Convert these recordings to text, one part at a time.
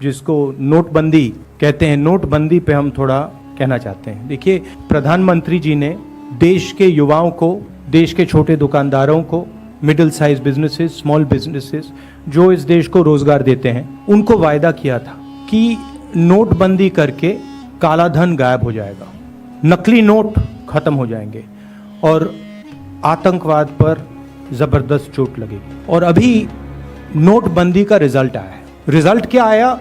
जिसको नोटबंदी कहते हैं, नोटबंदी पे हम थोड़ा कहना चाहते हैं। देखिए, प्रधानमंत्री जी ने देश के युवाओं को, देश के छोटे दुकानदारों को, middle size businesses, small businesses जो इस देश को रोजगार देते हैं, उनको वायदा किया था कि नोटबंदी करके काला धन गायब हो जाएगा, नकली नोट खत्म हो जाएंगे और आतंकवाद पर जबरदस्त चोट लगेगी। और अभी नोटबंदी का रिजल्ट आया है। रिजल्ट क्या आया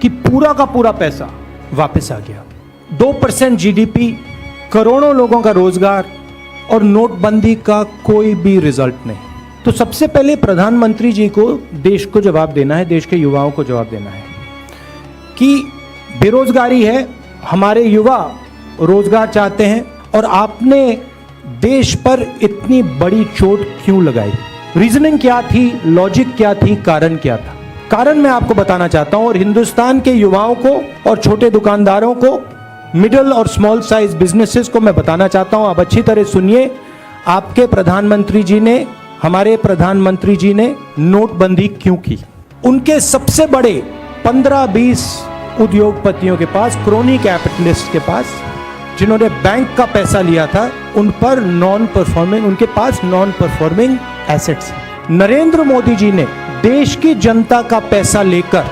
कि पूरा का पूरा पैसा वापस आ गया। 2% जीडीपी, करोड़ों लोगों का रोजगार और नोटबंदी का कोई भी रिजल्ट नहीं। तो सबसे पहले प्रधानमंत्री जी को देश को जवाब देना है, देश के युवाओं को जवाब देना है कि बेरोजगारी है, हमारे युवा रोजगार चाहते हैं और आपने देश पर इतनी बड़ी चोट क्यों लगाई? रीजनिंग क्या थी, लॉजिक क्या थी, कारण क्या था? कारण मैं आपको बताना चाहता हूं और हिंदुस्तान के युवाओं को और छोटे दुकानदारों को, मिडिल और स्मॉल साइज बिजनेसेस को मैं बताना चाहता हूं। आप अच्छी तरह सुनिए। आपके प्रधानमंत्री जी ने, हमारे प्रधानमंत्री जी ने नोटबंदी क्यों की? उनके सबसे बड़े 15-20 उद्योगपतियों के पास, क्रोनी कैपिटलिस्ट के पास, जिन्होंने बैंक का पैसा लिया था, उन पर उनके पास non performing assets. Narendra Modi ji ने देश की जनता का पैसा लेकर,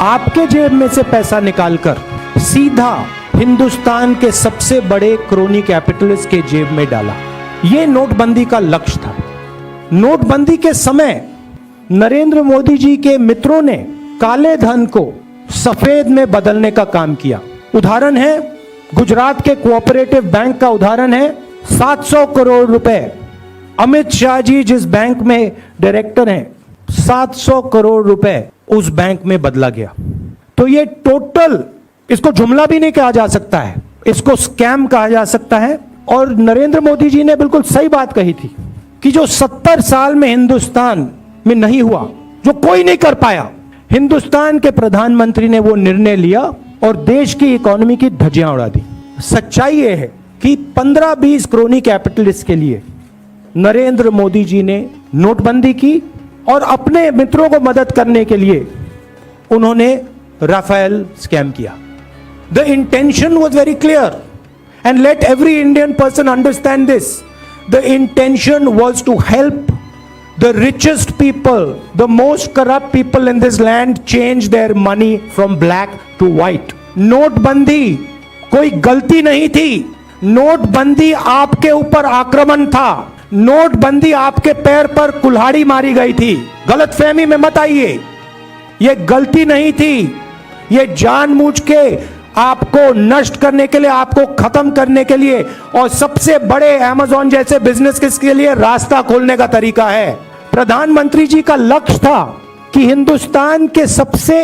आपके जेब में से पैसा निकालकर सीधा हिंदुस्तान के सबसे बड़े क्रोनी कैपिटलिस्ट के जेब में डाला। यह नोटबंदी का लक्ष्य था। नोटबंदी के समय नरेंद्र मोदी जी के मित्रों ने काले धन को सफेद में बदलने का काम किया। उदाहरण है गुजरात के कोऑपरेटिव बैंक का, उदाहरण है 700 करोड़ रुपए। अमित शाह जी जिस बैंक में डायरेक्टर हैं, 700 करोड़ रुपए उस बैंक में बदला गया। तो ये टोटल, इसको जुमला भी नहीं कहा जा सकता है, इसको स्कैम कहा जा सकता है। और नरेंद्र मोदी जी ने बिल्कुल सही बात कही थी कि जो 70 साल में हिंदुस्तान में नहीं हुआ, जो कोई नहीं कर पाया, हिंदुस्तान के प्रधानमंत्री ने वो निर्णय लिया और देश की इकोनॉमी की धज्जियां उड़ा दी। सच्चाई ये है कि 15-20 क्रोनी कैपिटलिस्ट के लिए नरेंद्र मोदी जी ने नोटबंदी की और अपने मित्रों को मदद करने के लिए उन्होंने राफेल स्कैम किया। The intention was very clear and let every Indian person understand this. The intention was to help the richest people, the most corrupt people in this land change their money from black to white. नोटबंदी कोई गलती नहीं थी। नोटबंदी आपके ऊपर आक्रमण था। नोटबंदी आपके पैर पर कुल्हाड़ी मारी गई थी। गलतफहमी में मत आइए, यह गलती नहीं थी। यह जानबूझ के आपको नष्ट करने के लिए, आपको खत्म करने के लिए और सबसे बड़े अमेज़न जैसे बिजनेस के लिए रास्ता खोलने का तरीका है। प्रधानमंत्री जी का लक्ष्य था कि हिंदुस्तान के सबसे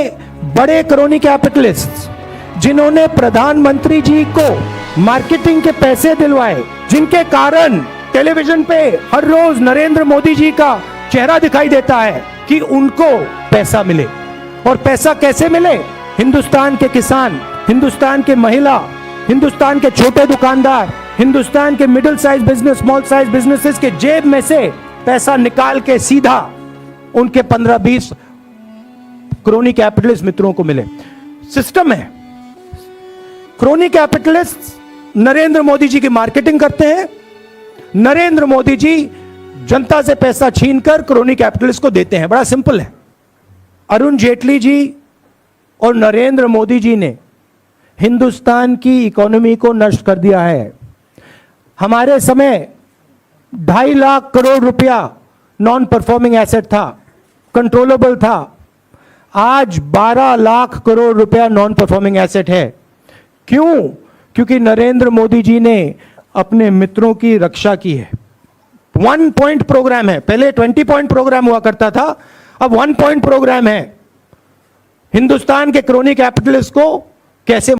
बड़े क्रोनी कैपिटलिस्ट, जिन्होंने प्रधानमंत्री जी को मार्केटिंग के पैसे दिलवाए, जिनके कारण टेलीविजन पे हर रोज नरेंद्र मोदी जी का चेहरा दिखाई देता है, कि उनको पैसा मिले। और पैसा कैसे मिले? हिंदुस्तान के किसान, हिंदुस्तान के महिला, हिंदुस्तान के छोटे दुकानदार, हिंदुस्तान के middle size business, small size businesses के जेब में से पैसा निकाल के सीधा उनके 15-20 क्रोनी कैपिटलिस्ट मित्रों को मिले। सिस्टम है। क्रोनी कैपिटलिस्ट नरेंद्र मोदी जी की मार्केटिंग करते हैं। नरेंद्र मोदी जी जनता से पैसा छीनकर क्रोनी कैपिटलिस्ट को देते हैं। बड़ा सिंपल है। अरुण जेटली जी और नरेंद्र मोदी जी ने हिंदुस्तान की इकोनॉमी को नष्ट कर दिया है। हमारे समय 2.5 लाख करोड़ रुपया नॉन परफॉर्मिंग एसेट था, कंट्रोलेबल था। आज 12 लाख करोड़ रुपया नॉन परफॉर्मिंग एसेट है। क्यों? क्योंकि नरेंद्र मोदी जी ने अपने मित्रों की रक्षा की है। 1 पॉइंट प्रोग्राम है। पहले 20 पॉइंट प्रोग्राम हुआ करता था, अब 1 पॉइंट प्रोग्राम है। हिंदुस्तान के क्रोनी कैपिटलिस्ट को कैसे